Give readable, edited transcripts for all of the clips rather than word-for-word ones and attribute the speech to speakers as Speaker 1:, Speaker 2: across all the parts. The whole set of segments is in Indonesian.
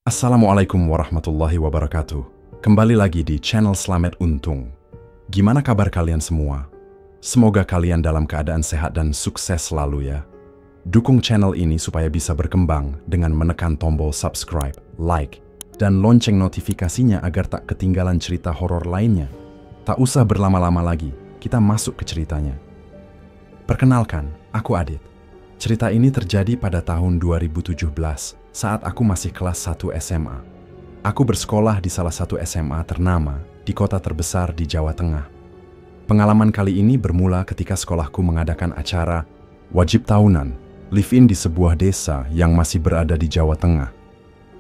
Speaker 1: Assalamualaikum warahmatullahi wabarakatuh. Kembali lagi di channel Slamet Untung. Gimana kabar kalian semua? Semoga kalian dalam keadaan sehat dan sukses selalu ya. Dukung channel ini supaya bisa berkembang dengan menekan tombol subscribe, like, dan lonceng notifikasinya agar tak ketinggalan cerita horor lainnya. Tak usah berlama-lama lagi, kita masuk ke ceritanya. Perkenalkan, aku Adit. Cerita ini terjadi pada tahun 2017 saat aku masih kelas 1 SMA. Aku bersekolah di salah satu SMA ternama di kota terbesar di Jawa Tengah. Pengalaman kali ini bermula ketika sekolahku mengadakan acara wajib tahunan, live-in di sebuah desa yang masih berada di Jawa Tengah.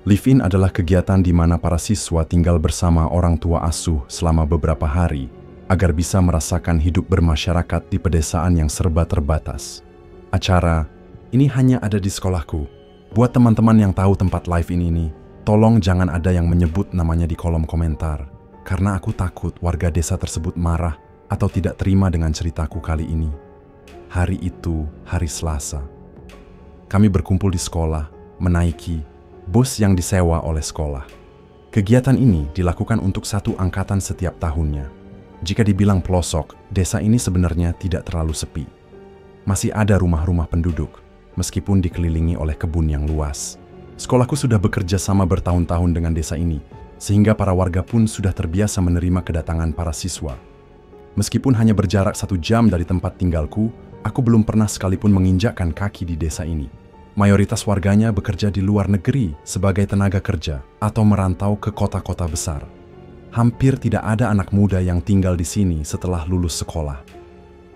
Speaker 1: Live-in adalah kegiatan di mana para siswa tinggal bersama orang tua asuh selama beberapa hari agar bisa merasakan hidup bermasyarakat di pedesaan yang serba terbatas. Acara ini hanya ada di sekolahku. Buat teman-teman yang tahu tempat live-in ini, tolong jangan ada yang menyebut namanya di kolom komentar, karena aku takut warga desa tersebut marah atau tidak terima dengan ceritaku kali ini. Hari itu, hari Selasa. Kami berkumpul di sekolah, menaiki bus yang disewa oleh sekolah. Kegiatan ini dilakukan untuk satu angkatan setiap tahunnya. Jika dibilang pelosok, desa ini sebenarnya tidak terlalu sepi. Masih ada rumah-rumah penduduk, meskipun dikelilingi oleh kebun yang luas. Sekolahku sudah bekerja sama bertahun-tahun dengan desa ini, sehingga para warga pun sudah terbiasa menerima kedatangan para siswa. Meskipun hanya berjarak 1 jam dari tempat tinggalku, aku belum pernah sekalipun menginjakkan kaki di desa ini. Mayoritas warganya bekerja di luar negeri sebagai tenaga kerja atau merantau ke kota-kota besar. Hampir tidak ada anak muda yang tinggal di sini setelah lulus sekolah.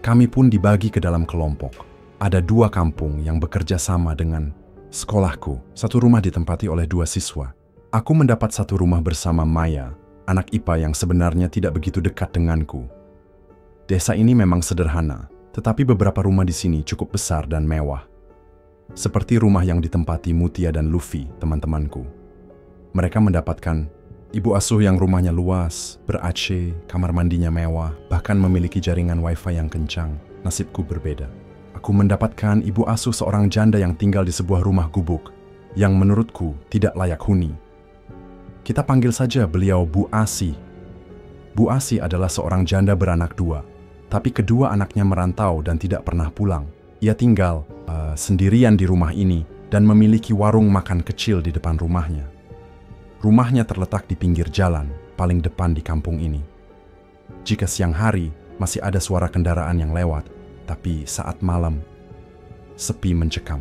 Speaker 1: Kami pun dibagi ke dalam kelompok. Ada 2 kampung yang bekerja sama dengan sekolahku. Satu rumah ditempati oleh 2 siswa. Aku mendapat satu rumah bersama Maya, anak IPA yang sebenarnya tidak begitu dekat denganku. Desa ini memang sederhana, tetapi beberapa rumah di sini cukup besar dan mewah. Seperti rumah yang ditempati Mutia dan Luffy, teman-temanku. Mereka mendapatkan ibu asuh yang rumahnya luas, ber-AC, kamar mandinya mewah, bahkan memiliki jaringan wifi yang kencang. Nasibku berbeda. Aku mendapatkan ibu asuh seorang janda yang tinggal di sebuah rumah gubuk, yang menurutku tidak layak huni. Kita panggil saja beliau Bu Asi. Bu Asi adalah seorang janda beranak 2, tapi kedua anaknya merantau dan tidak pernah pulang. Ia tinggal sendirian di rumah ini dan memiliki warung makan kecil di depan rumahnya. Rumahnya terletak di pinggir jalan, paling depan di kampung ini. Jika siang hari, masih ada suara kendaraan yang lewat, tapi saat malam, sepi mencekam.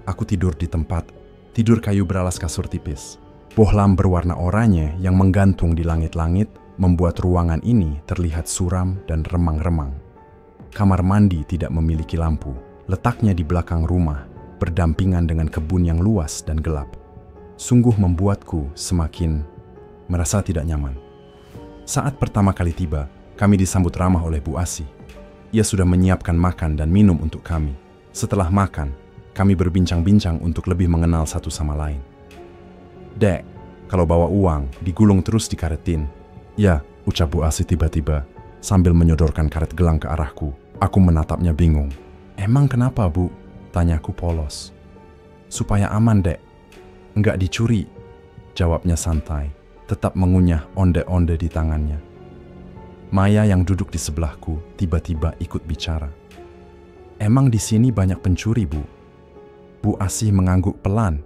Speaker 1: Aku tidur di tempat, tidur kayu beralas kasur tipis. Bohlam berwarna oranye yang menggantung di langit-langit membuat ruangan ini terlihat suram dan remang-remang. Kamar mandi tidak memiliki lampu, letaknya di belakang rumah, berdampingan dengan kebun yang luas dan gelap. Sungguh membuatku semakin merasa tidak nyaman. Saat pertama kali tiba, kami disambut ramah oleh Bu Asi. Ia sudah menyiapkan makan dan minum untuk kami. Setelah makan, kami berbincang-bincang untuk lebih mengenal satu sama lain. "Dek, kalau bawa uang, digulung terus dikaretin." "Ya," ucap Bu Asi tiba-tiba, sambil menyodorkan karet gelang ke arahku. Aku menatapnya bingung. "Emang kenapa, Bu?" tanyaku polos. "Supaya aman, Dek. Enggak dicuri," jawabnya santai, tetap mengunyah onde-onde di tangannya. Maya yang duduk di sebelahku tiba-tiba ikut bicara. "Emang di sini banyak pencuri, Bu?" Bu Asih mengangguk pelan.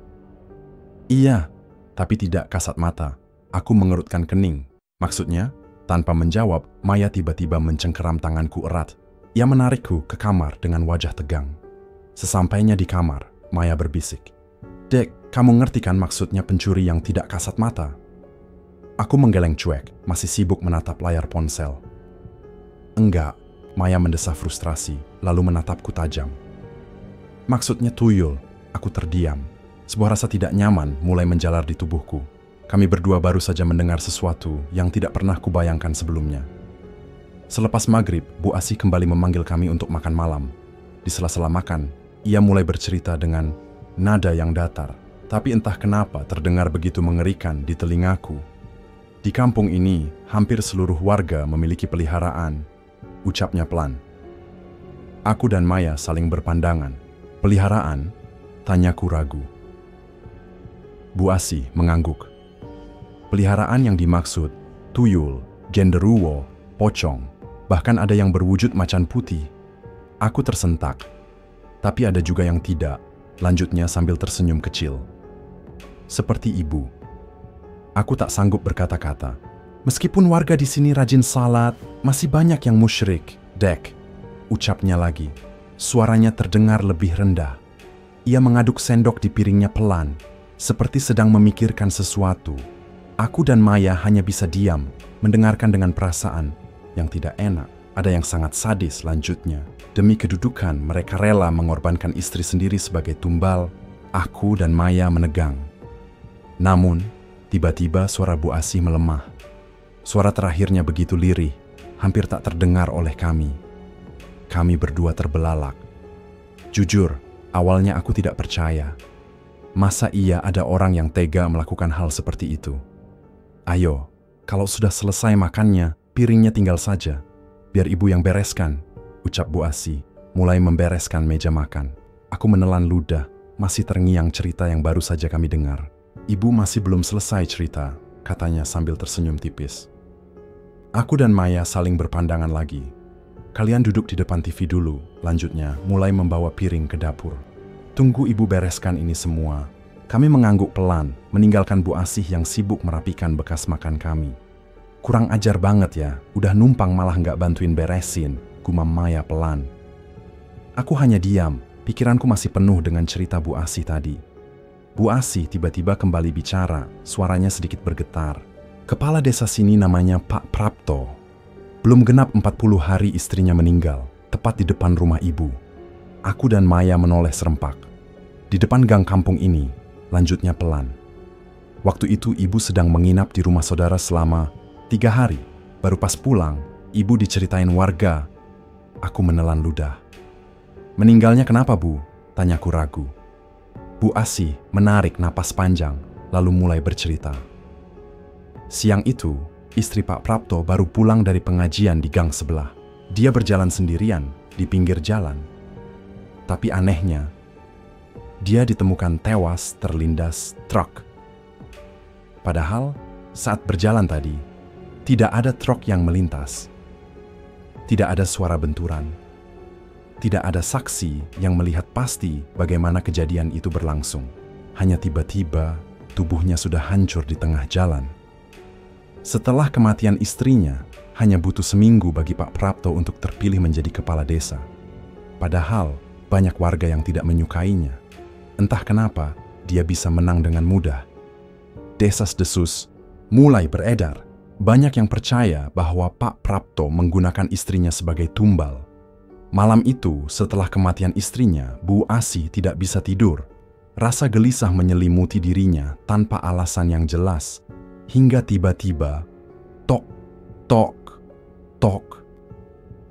Speaker 1: "Iya, tapi tidak kasat mata." Aku mengerutkan kening. "Maksudnya?" Tanpa menjawab, Maya tiba-tiba mencengkeram tanganku erat. Ia menarikku ke kamar dengan wajah tegang. Sesampainya di kamar, Maya berbisik, "Dek, kamu ngerti kan maksudnya pencuri yang tidak kasat mata?" Aku menggeleng cuek, masih sibuk menatap layar ponsel. "Enggak," Maya mendesah frustrasi, lalu menatapku tajam. "Maksudnya tuyul." Aku terdiam. Sebuah rasa tidak nyaman mulai menjalar di tubuhku. Kami berdua baru saja mendengar sesuatu yang tidak pernah kubayangkan sebelumnya. Selepas maghrib, Bu Asi kembali memanggil kami untuk makan malam. Di sela-sela makan, ia mulai bercerita dengan nada yang datar, tapi entah kenapa terdengar begitu mengerikan di telingaku. "Di kampung ini, hampir seluruh warga memiliki peliharaan," ucapnya pelan. Aku dan Maya saling berpandangan. "Peliharaan?" tanyaku ragu. Bu Asih mengangguk. Peliharaan yang dimaksud, tuyul, genderuwo, pocong, bahkan ada yang berwujud macan putih. Aku tersentak. Tapi ada juga yang tidak, lanjutnya sambil tersenyum kecil. Seperti ibu. Aku tak sanggup berkata-kata. Meskipun warga di sini rajin salat, masih banyak yang musyrik. Dek, ucapnya lagi. Suaranya terdengar lebih rendah. Ia mengaduk sendok di piringnya pelan, seperti sedang memikirkan sesuatu. Aku dan Maya hanya bisa diam, mendengarkan dengan perasaan yang tidak enak. Ada yang sangat sadis lanjutnya. Demi kedudukan, mereka rela mengorbankan istri sendiri sebagai tumbal. Aku dan Maya menegang. Namun, tiba-tiba suara Bu Asih melemah. Suara terakhirnya begitu lirih, hampir tak terdengar oleh kami. Kami berdua terbelalak. Jujur, awalnya aku tidak percaya. Masa iya ada orang yang tega melakukan hal seperti itu? Ayo, kalau sudah selesai makannya, piringnya tinggal saja. Biar ibu yang bereskan, ucap Bu Asih, mulai membereskan meja makan. Aku menelan ludah, masih terngiang cerita yang baru saja kami dengar. Ibu masih belum selesai cerita, katanya sambil tersenyum tipis. Aku dan Maya saling berpandangan lagi. Kalian duduk di depan TV dulu, lanjutnya mulai membawa piring ke dapur. Tunggu ibu bereskan ini semua. Kami mengangguk pelan, meninggalkan Bu Asih yang sibuk merapikan bekas makan kami. Kurang ajar banget ya, udah numpang malah nggak bantuin beresin, gumam Maya pelan. Aku hanya diam, pikiranku masih penuh dengan cerita Bu Asih tadi. Bu Asih tiba-tiba kembali bicara, suaranya sedikit bergetar. Kepala desa sini namanya Pak Prapto. Belum genap 40 hari istrinya meninggal, tepat di depan rumah ibu. Aku dan Maya menoleh serempak. Di depan gang kampung ini, lanjutnya pelan. Waktu itu ibu sedang menginap di rumah saudara selama 3 hari. Baru pas pulang, ibu diceritain warga. Aku menelan ludah. Meninggalnya kenapa, Bu? Tanyaku ragu. Bu Asih menarik napas panjang, lalu mulai bercerita. Siang itu, istri Pak Prapto baru pulang dari pengajian di gang sebelah. Dia berjalan sendirian di pinggir jalan. Tapi anehnya, dia ditemukan tewas terlindas truk. Padahal, saat berjalan tadi, tidak ada truk yang melintas. Tidak ada suara benturan. Tidak ada saksi yang melihat pasti bagaimana kejadian itu berlangsung. Hanya tiba-tiba, tubuhnya sudah hancur di tengah jalan. Setelah kematian istrinya, hanya butuh seminggu bagi Pak Prapto untuk terpilih menjadi kepala desa. Padahal, banyak warga yang tidak menyukainya. Entah kenapa, dia bisa menang dengan mudah. Desas-desus mulai beredar. Banyak yang percaya bahwa Pak Prapto menggunakan istrinya sebagai tumbal. Malam itu, setelah kematian istrinya, Bu Asih tidak bisa tidur. Rasa gelisah menyelimuti dirinya tanpa alasan yang jelas. Hingga tiba-tiba, tok, tok, tok.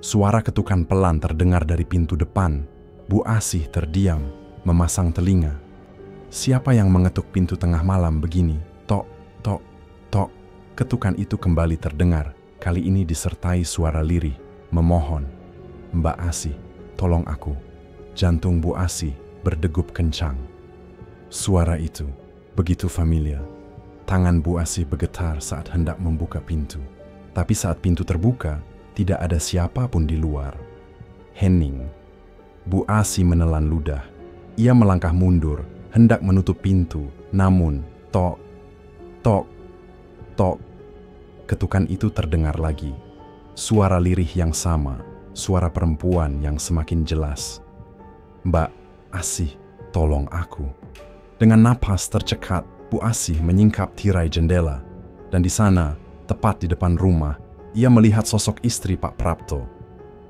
Speaker 1: Suara ketukan pelan terdengar dari pintu depan. Bu Asih terdiam, memasang telinga. Siapa yang mengetuk pintu tengah malam begini? Tok, tok, tok. Ketukan itu kembali terdengar, kali ini disertai suara lirih, memohon. Mbak Asih, tolong aku. Jantung Bu Asih berdegup kencang. Suara itu begitu familiar. Tangan Bu Asih bergetar saat hendak membuka pintu. Tapi saat pintu terbuka, tidak ada siapapun di luar. Hening. Bu Asih menelan ludah. Ia melangkah mundur, hendak menutup pintu. Namun, tok, tok, tok. Ketukan itu terdengar lagi. Suara lirih yang sama, suara perempuan yang semakin jelas. Mbak Asih, tolong aku. Dengan napas tercekat, Bu Asih menyingkap tirai jendela, dan di sana, tepat di depan rumah, ia melihat sosok istri Pak Prapto.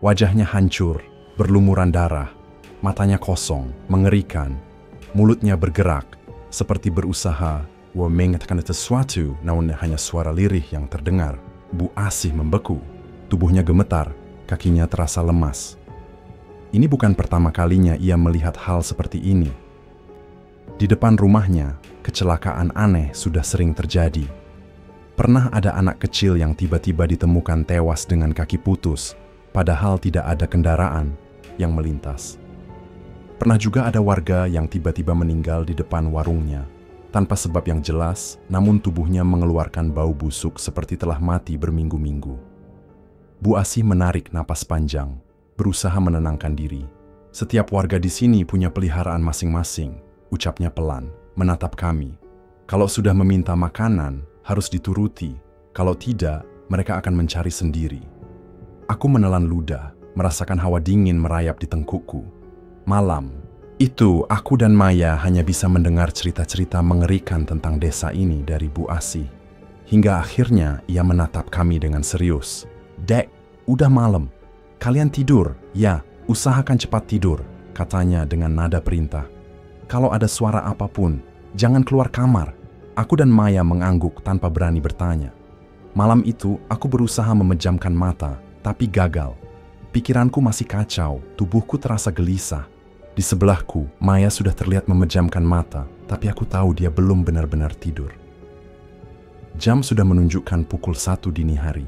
Speaker 1: Wajahnya hancur, berlumuran darah, matanya kosong, mengerikan, mulutnya bergerak, seperti berusaha mengatakan sesuatu, namun hanya suara lirih yang terdengar. Bu Asih membeku, tubuhnya gemetar, kakinya terasa lemas. Ini bukan pertama kalinya ia melihat hal seperti ini. Di depan rumahnya, kecelakaan aneh sudah sering terjadi. Pernah ada anak kecil yang tiba-tiba ditemukan tewas dengan kaki putus, padahal tidak ada kendaraan yang melintas. Pernah juga ada warga yang tiba-tiba meninggal di depan warungnya. tanpa sebab yang jelas, namun tubuhnya mengeluarkan bau busuk seperti telah mati berminggu-minggu. Bu Asih menarik napas panjang, berusaha menenangkan diri. Setiap warga di sini punya peliharaan masing-masing, ucapnya pelan, menatap kami. Kalau sudah meminta makanan, harus dituruti. Kalau tidak, mereka akan mencari sendiri. Aku menelan ludah, merasakan hawa dingin merayap di tengkukku. Malam itu, aku dan Maya hanya bisa mendengar cerita-cerita mengerikan tentang desa ini dari Bu Asih. Hingga akhirnya ia menatap kami dengan serius. "Dek, udah malam. Kalian tidur, ya, usahakan cepat tidur," katanya dengan nada perintah. "Kalau ada suara apapun, jangan keluar kamar." Aku dan Maya mengangguk tanpa berani bertanya. Malam itu, aku berusaha memejamkan mata, tapi gagal. Pikiranku masih kacau, tubuhku terasa gelisah. Di sebelahku, Maya sudah terlihat memejamkan mata, tapi aku tahu dia belum benar-benar tidur. Jam sudah menunjukkan pukul 1 dini hari.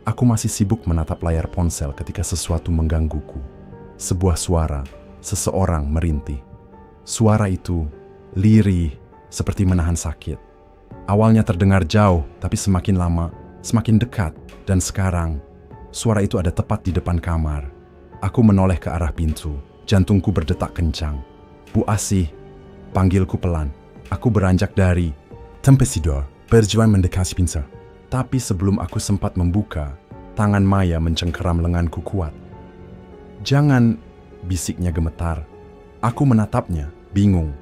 Speaker 1: Aku masih sibuk menatap layar ponsel ketika sesuatu menggangguku. Sebuah suara, seseorang merintih. Suara itu lirih, seperti menahan sakit. Awalnya terdengar jauh, tapi semakin lama, semakin dekat. Dan sekarang, suara itu ada tepat di depan kamar. Aku menoleh ke arah pintu. Jantungku berdetak kencang. "Bu Asih," panggilku pelan. Aku beranjak dari tempesidor, berjuang mendekati pintu. Tapi sebelum aku sempat membuka, tangan Maya mencengkeram lenganku kuat. "Jangan," bisiknya gemetar. Aku menatapnya, bingung.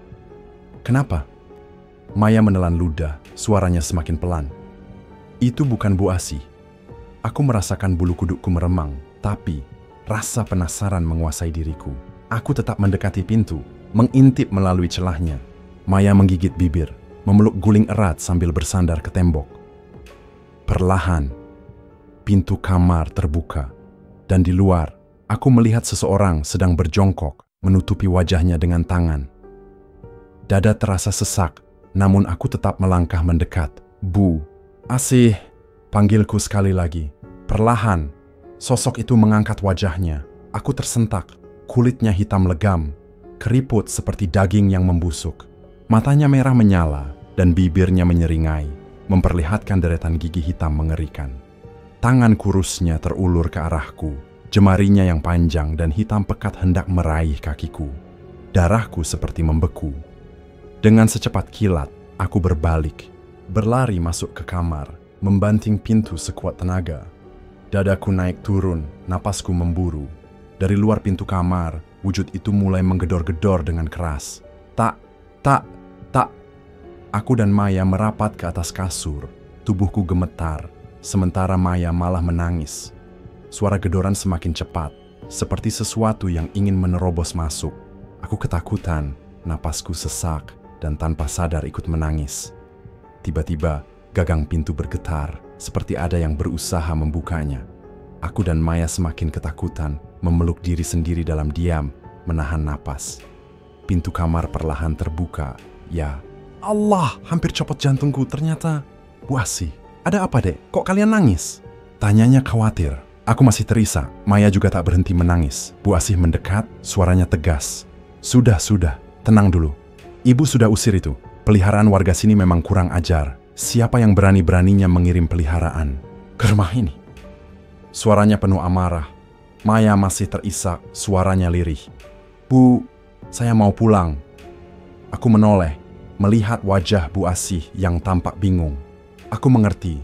Speaker 1: "Kenapa?" Maya menelan ludah, suaranya semakin pelan. "Itu bukan Bu Asih." Aku merasakan bulu kudukku meremang, tapi rasa penasaran menguasai diriku. Aku tetap mendekati pintu, mengintip melalui celahnya. Maya menggigit bibir, memeluk guling erat sambil bersandar ke tembok. Perlahan, pintu kamar terbuka, dan di luar, aku melihat seseorang sedang berjongkok, menutupi wajahnya dengan tangan. Dada terasa sesak, namun aku tetap melangkah mendekat. "Bu Asih," panggilku sekali lagi. Perlahan, sosok itu mengangkat wajahnya. Aku tersentak. Kulitnya hitam legam, keriput seperti daging yang membusuk. Matanya merah menyala dan bibirnya menyeringai, memperlihatkan deretan gigi hitam mengerikan. Tangan kurusnya terulur ke arahku, jemarinya yang panjang dan hitam pekat hendak meraih kakiku. Darahku seperti membeku. Dengan secepat kilat, aku berbalik, berlari masuk ke kamar, membanting pintu sekuat tenaga. Dadaku naik turun, napasku memburu. Dari luar pintu kamar, wujud itu mulai menggedor-gedor dengan keras. Tak. Aku dan Maya merapat ke atas kasur. Tubuhku gemetar, sementara Maya malah menangis. Suara gedoran semakin cepat, seperti sesuatu yang ingin menerobos masuk. Aku ketakutan, napasku sesak, dan tanpa sadar ikut menangis. Tiba-tiba, gagang pintu bergetar, seperti ada yang berusaha membukanya. Aku dan Maya semakin ketakutan, memeluk diri sendiri dalam diam, menahan napas. Pintu kamar perlahan terbuka. Ya Allah, hampir copot jantungku. Ternyata Bu Asih. "Ada apa, Dek? Kok kalian nangis?" Tanyanya khawatir. Aku masih terisak. Maya juga tak berhenti menangis. Bu Asih mendekat, suaranya tegas. Sudah, tenang dulu. Ibu sudah usir itu. Peliharaan warga sini memang kurang ajar. Siapa yang berani-beraninya mengirim peliharaan ke rumah ini?" Suaranya penuh amarah. Maya masih terisak, suaranya lirih. "Bu, saya mau pulang." Aku menoleh, melihat wajah Bu Asih yang tampak bingung. Aku mengerti.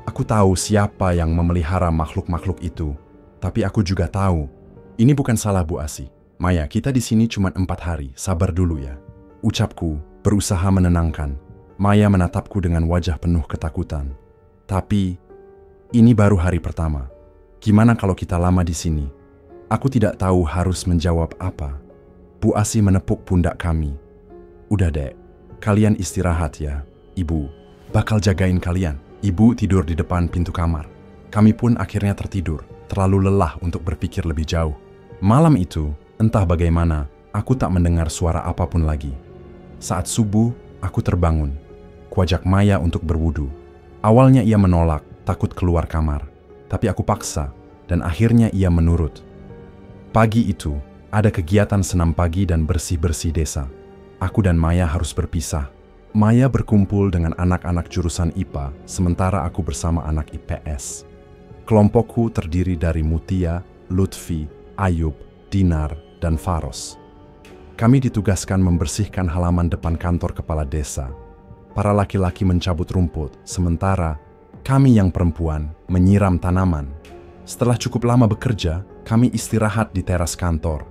Speaker 1: Aku tahu siapa yang memelihara makhluk-makhluk itu. Tapi aku juga tahu, ini bukan salah Bu Asih. "Maya, kita di sini cuma 4 hari, sabar dulu ya." Ucapku berusaha menenangkan. Maya menatapku dengan wajah penuh ketakutan. "Tapi, ini baru hari pertama. Gimana kalau kita lama di sini?" Aku tidak tahu harus menjawab apa. Bu Asih menepuk pundak kami. "Udah, Dek. Kalian istirahat ya. Ibu bakal jagain kalian." Ibu tidur di depan pintu kamar. Kami pun akhirnya tertidur, terlalu lelah untuk berpikir lebih jauh. Malam itu, entah bagaimana, aku tak mendengar suara apapun lagi. Saat subuh, aku terbangun. Kuajak Maya untuk berwudu. Awalnya ia menolak, takut keluar kamar. Tapi aku paksa, dan akhirnya ia menurut. Pagi itu, ada kegiatan senam pagi dan bersih-bersih desa. Aku dan Maya harus berpisah. Maya berkumpul dengan anak-anak jurusan IPA, sementara aku bersama anak IPS. Kelompokku terdiri dari Mutia, Lutfi, Ayub, Dinar, dan Faros. Kami ditugaskan membersihkan halaman depan kantor kepala desa. Para laki-laki mencabut rumput, sementara kami yang perempuan menyiram tanaman. Setelah cukup lama bekerja, kami istirahat di teras kantor.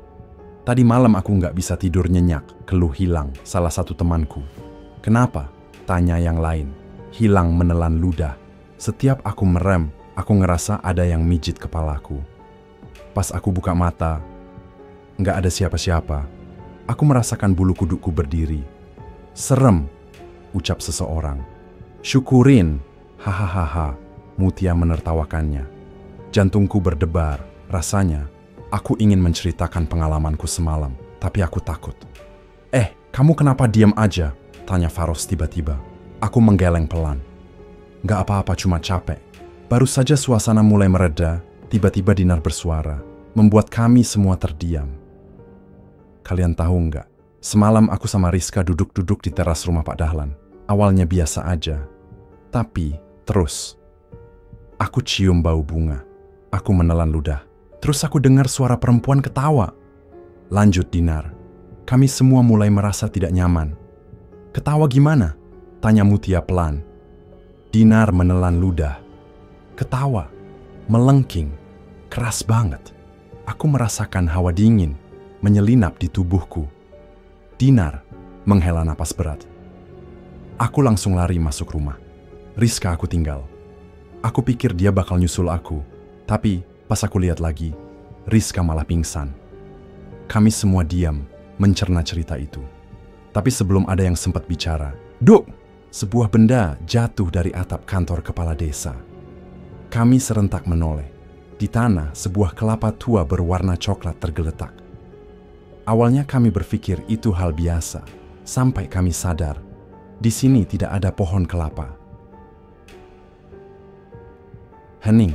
Speaker 1: Tadi malam aku nggak bisa tidur nyenyak, keluh Hilang, salah satu temanku. Kenapa? Tanya yang lain. Hilang menelan ludah. Setiap aku merem, aku ngerasa ada yang mijit kepalaku. Pas aku buka mata, nggak ada siapa-siapa. Aku merasakan bulu kudukku berdiri. Serem, ucap seseorang. Syukurin, hahaha, Mutia menertawakannya. Jantungku berdebar, rasanya aku ingin menceritakan pengalamanku semalam, tapi aku takut. Kamu kenapa diam aja? Tanya Faros tiba-tiba. Aku menggeleng pelan. Gak apa-apa, cuma capek. Baru saja suasana mulai mereda, tiba-tiba Dinar bersuara, membuat kami semua terdiam. Kalian tahu nggak? Semalam aku sama Rizka duduk-duduk di teras rumah Pak Dahlan. Awalnya biasa aja. Tapi, terus. Aku cium bau bunga. Aku menelan ludah. Terus aku dengar suara perempuan ketawa. Lanjut Dinar. Kami semua mulai merasa tidak nyaman. Ketawa gimana? Tanya Mutia pelan. Dinar menelan ludah. Ketawa. Melengking. Keras banget. Aku merasakan hawa dingin menyelinap di tubuhku. Dinar menghela napas berat. Aku langsung lari masuk rumah. Rizka aku tinggal. Aku pikir dia bakal nyusul aku. Tapi pas aku lihat lagi, Rizka malah pingsan. Kami semua diam mencerna cerita itu. Tapi sebelum ada yang sempat bicara, "Duk!" Sebuah benda jatuh dari atap kantor kepala desa. Kami serentak menoleh. Di tanah, sebuah kelapa tua berwarna coklat tergeletak. Awalnya kami berpikir itu hal biasa, sampai kami sadar, di sini tidak ada pohon kelapa. Hening.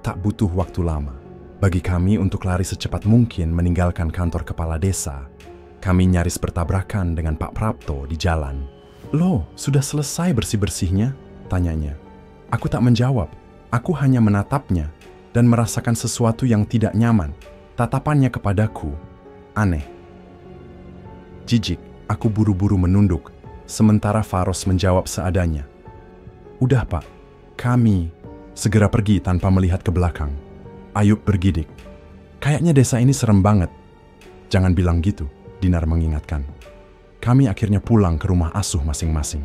Speaker 1: Tak butuh waktu lama bagi kami untuk lari secepat mungkin meninggalkan kantor kepala desa. Kami nyaris bertabrakan dengan Pak Prapto di jalan. "Loh, sudah selesai bersih-bersihnya?" tanyanya. Aku tak menjawab. Aku hanya menatapnya dan merasakan sesuatu yang tidak nyaman. Tatapannya kepadaku aneh. Jijik, aku buru-buru menunduk, sementara Faros menjawab seadanya. "Udah Pak, kami..." Segera pergi tanpa melihat ke belakang. Ayub bergidik. "Kayaknya desa ini serem banget." "Jangan bilang gitu," Dinar mengingatkan. Kami akhirnya pulang ke rumah asuh masing-masing.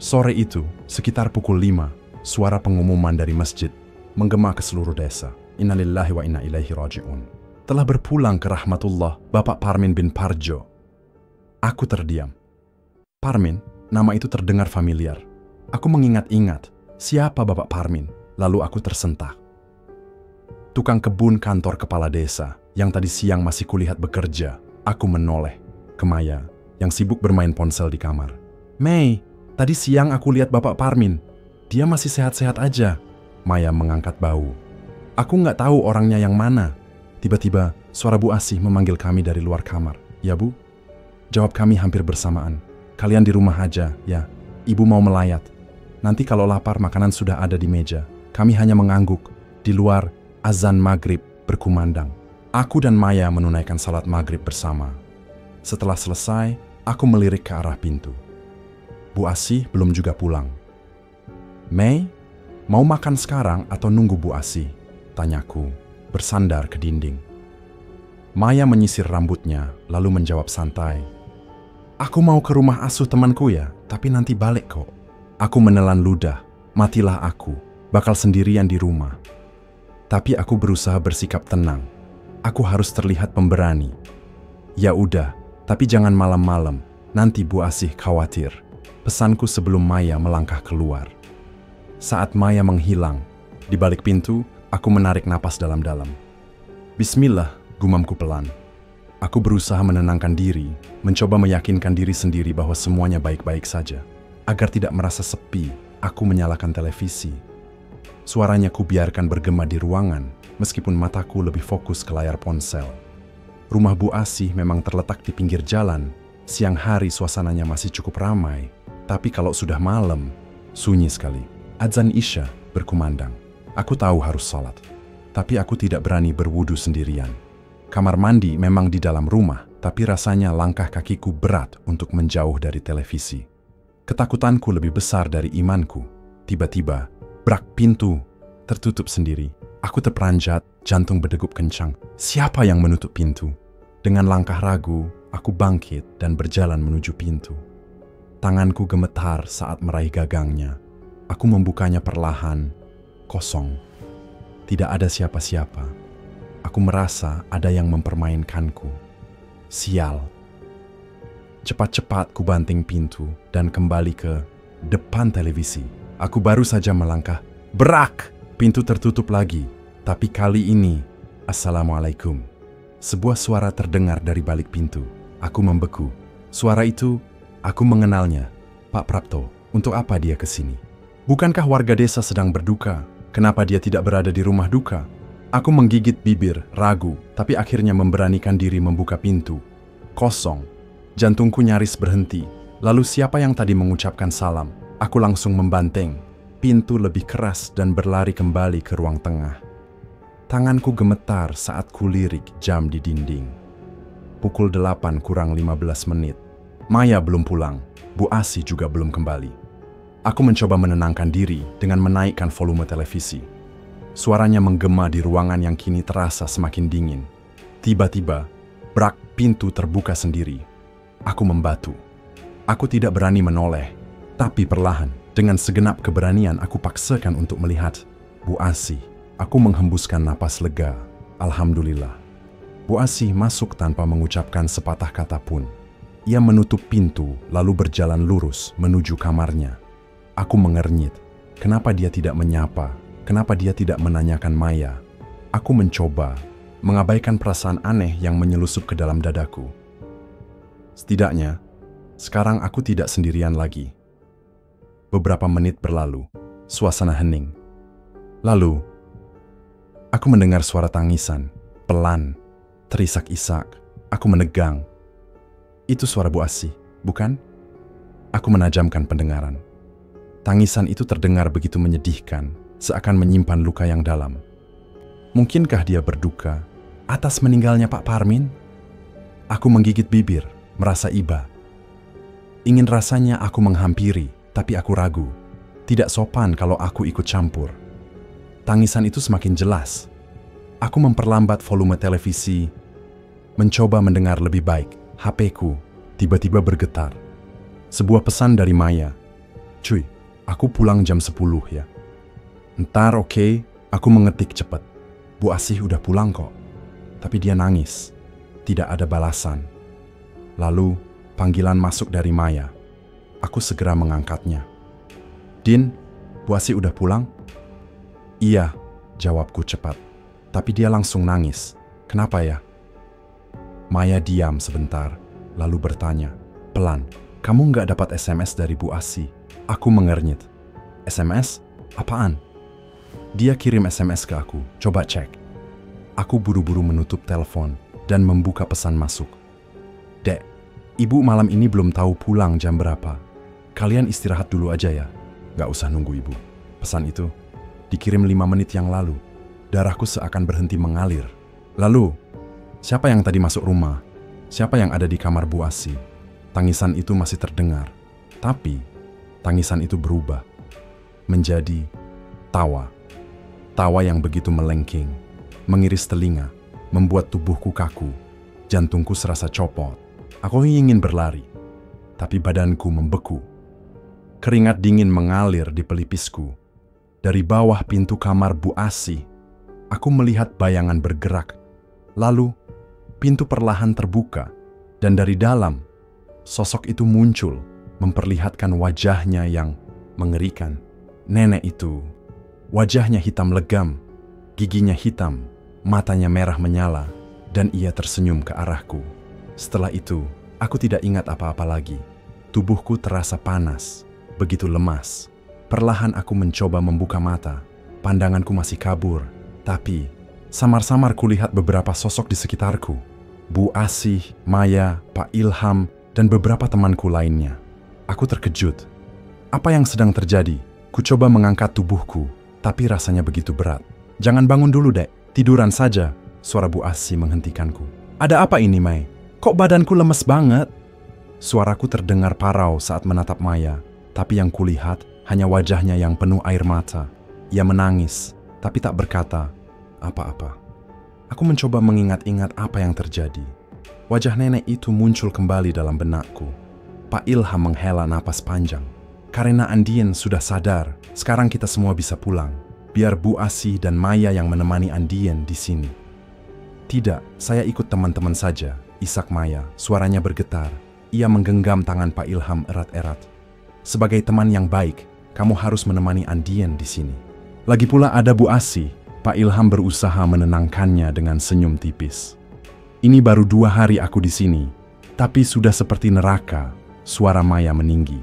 Speaker 1: Sore itu, sekitar pukul 5, suara pengumuman dari masjid menggema ke seluruh desa. Innalillahi wa inna ilaihi raji'un. Telah berpulang ke rahmatullah Bapak Parmin bin Parjo. Aku terdiam. Parmin, nama itu terdengar familiar. Aku mengingat-ingat, siapa Bapak Parmin? Lalu aku tersentak. Tukang kebun kantor kepala desa yang tadi siang masih kulihat bekerja. Aku menoleh ke Maya yang sibuk bermain ponsel di kamar. "Mei, tadi siang aku lihat Bapak Parmin. Dia masih sehat-sehat aja." Maya mengangkat bau. Aku nggak tahu orangnya yang mana. Tiba-tiba suara Bu Asih memanggil kami dari luar kamar. "Ya Bu?" Jawab kami hampir bersamaan. "Kalian di rumah aja, ya. Ibu mau melayat. Nanti kalau lapar makanan sudah ada di meja." Kami hanya mengangguk. Di luar, azan maghrib berkumandang. Aku dan Maya menunaikan salat maghrib bersama. Setelah selesai, aku melirik ke arah pintu. Bu Asih belum juga pulang. "Mei, mau makan sekarang atau nunggu Bu Asih?" tanyaku, bersandar ke dinding. Maya menyisir rambutnya, lalu menjawab santai. "Aku mau ke rumah asuh temanku ya, tapi nanti balik kok." Aku menelan ludah, matilah aku, bakal sendirian di rumah. Tapi aku berusaha bersikap tenang. Aku harus terlihat pemberani. "Ya udah, tapi jangan malam-malam, nanti Bu Asih khawatir." Pesanku sebelum Maya melangkah keluar. Saat Maya menghilang, di balik pintu, aku menarik napas dalam-dalam. "Bismillah," gumamku pelan. Aku berusaha menenangkan diri, mencoba meyakinkan diri sendiri bahwa semuanya baik-baik saja. Agar tidak merasa sepi, aku menyalakan televisi. Suaranya kubiarkan bergema di ruangan, meskipun mataku lebih fokus ke layar ponsel. Rumah Bu Asih memang terletak di pinggir jalan, Siang hari suasananya masih cukup ramai, tapi kalau sudah malam, sunyi sekali. Adzan Isya berkumandang. Aku tahu harus sholat, tapi aku tidak berani berwudu sendirian. Kamar mandi memang di dalam rumah, tapi rasanya langkah kakiku berat untuk menjauh dari televisi. Ketakutanku lebih besar dari imanku. Tiba-tiba, brak, pintu tertutup sendiri. Aku terperanjat, jantung berdegup kencang. Siapa yang menutup pintu? Dengan langkah ragu, aku bangkit dan berjalan menuju pintu. Tanganku gemetar saat meraih gagangnya. Aku membukanya perlahan, kosong. Tidak ada siapa-siapa. Aku merasa ada yang mempermainkanku. Sial. Cepat-cepat ku banting pintu dan kembali ke depan televisi. Aku baru saja melangkah. Brak! Pintu tertutup lagi. Tapi kali ini, Assalamualaikum. Sebuah suara terdengar dari balik pintu. Aku membeku. Suara itu, aku mengenalnya. Pak Prapto, untuk apa dia ke sini? Bukankah warga desa sedang berduka? Kenapa dia tidak berada di rumah duka? Aku menggigit bibir, ragu, tapi akhirnya memberanikan diri membuka pintu. Kosong. Jantungku nyaris berhenti. Lalu siapa yang tadi mengucapkan salam? Aku langsung membanteng. Pintu lebih keras dan berlari kembali ke ruang tengah. Tanganku gemetar saat kulirik jam di dinding. Pukul 8 kurang 15 menit. Maya belum pulang, Bu Asi juga belum kembali. Aku mencoba menenangkan diri dengan menaikkan volume televisi. Suaranya menggema di ruangan yang kini terasa semakin dingin. Tiba-tiba, brak, pintu terbuka sendiri. Aku membatu. Aku tidak berani menoleh, tapi perlahan, dengan segenap keberanian aku paksakan untuk melihat Bu Asi. Aku menghembuskan napas lega. Alhamdulillah. Bu Asi masuk tanpa mengucapkan sepatah kata pun. Ia menutup pintu lalu berjalan lurus menuju kamarnya. Aku mengernyit. Kenapa dia tidak menyapa? Kenapa dia tidak menanyakan Maya? Aku mencoba mengabaikan perasaan aneh yang menyelusup ke dalam dadaku. Setidaknya, sekarang aku tidak sendirian lagi. Beberapa menit berlalu, suasana hening. Lalu, aku mendengar suara tangisan, pelan, terisak-isak. Aku menegang. Itu suara Bu Asi, bukan? Aku menajamkan pendengaran. Tangisan itu terdengar begitu menyedihkan, seakan menyimpan luka yang dalam. Mungkinkah dia berduka atas meninggalnya Pak Parmin? Aku menggigit bibir, merasa iba. Ingin rasanya aku menghampiri, tapi aku ragu. Tidak sopan kalau aku ikut campur. Tangisan itu semakin jelas. Aku memperlambat volume televisi, mencoba mendengar lebih baik. HP-ku tiba-tiba bergetar. Sebuah pesan dari Maya. Cuy, aku pulang jam 10 ya. Ntar oke, aku mengetik cepat. Bu Asih udah pulang kok. Tapi dia nangis. Tidak ada balasan. Lalu, panggilan masuk dari Maya. Aku segera mengangkatnya. Din, Bu Asih udah pulang? Iya, jawabku cepat. Tapi dia langsung nangis. Kenapa ya? Maya diam sebentar, lalu bertanya, pelan, kamu nggak dapat SMS dari Bu Asi? Aku mengernyit. SMS? Apaan? Dia kirim SMS ke aku, coba cek. Aku buru-buru menutup telepon dan membuka pesan masuk. Dek, ibu malam ini belum tahu pulang jam berapa. Kalian istirahat dulu aja ya, nggak usah nunggu ibu. Pesan itu dikirim 5 menit yang lalu. Darahku seakan berhenti mengalir. Lalu, siapa yang tadi masuk rumah? Siapa yang ada di kamar Bu Asi? Tangisan itu masih terdengar. Tapi, tangisan itu berubah. Menjadi tawa. Tawa yang begitu melengking, mengiris telinga, membuat tubuhku kaku. Jantungku serasa copot. Aku ingin berlari. Tapi badanku membeku. Keringat dingin mengalir di pelipisku. Dari bawah pintu kamar Bu Asi, aku melihat bayangan bergerak. Lalu, pintu perlahan terbuka, dan dari dalam, sosok itu muncul, memperlihatkan wajahnya yang mengerikan. Nenek itu, wajahnya hitam legam, giginya hitam, matanya merah menyala, dan ia tersenyum ke arahku. Setelah itu, aku tidak ingat apa-apa lagi. Tubuhku terasa panas, begitu lemas. Perlahan aku mencoba membuka mata. Pandanganku masih kabur, tapi samar-samar kulihat beberapa sosok di sekitarku. Bu Asih, Maya, Pak Ilham, dan beberapa temanku lainnya. Aku terkejut. Apa yang sedang terjadi? Ku coba mengangkat tubuhku, tapi rasanya begitu berat. Jangan bangun dulu, Dek. Tiduran saja. Suara Bu Asih menghentikanku. Ada apa ini, Mai? Kok badanku lemes banget? Suaraku terdengar parau saat menatap Maya, tapi yang kulihat hanya wajahnya yang penuh air mata. Ia menangis, tapi tak berkata apa-apa. Aku mencoba mengingat-ingat apa yang terjadi. Wajah nenek itu muncul kembali dalam benakku. Pak Ilham menghela napas panjang. Karena Andien sudah sadar, sekarang kita semua bisa pulang. Biar Bu Asih dan Maya yang menemani Andien di sini. Tidak, saya ikut teman-teman saja, isak Maya. Suaranya bergetar. Ia menggenggam tangan Pak Ilham erat-erat. Sebagai teman yang baik, kamu harus menemani Andien di sini. Lagi pula ada Bu Asih. Pak Ilham berusaha menenangkannya dengan senyum tipis. Ini baru 2 hari aku di sini, tapi sudah seperti neraka. Suara Maya meninggi.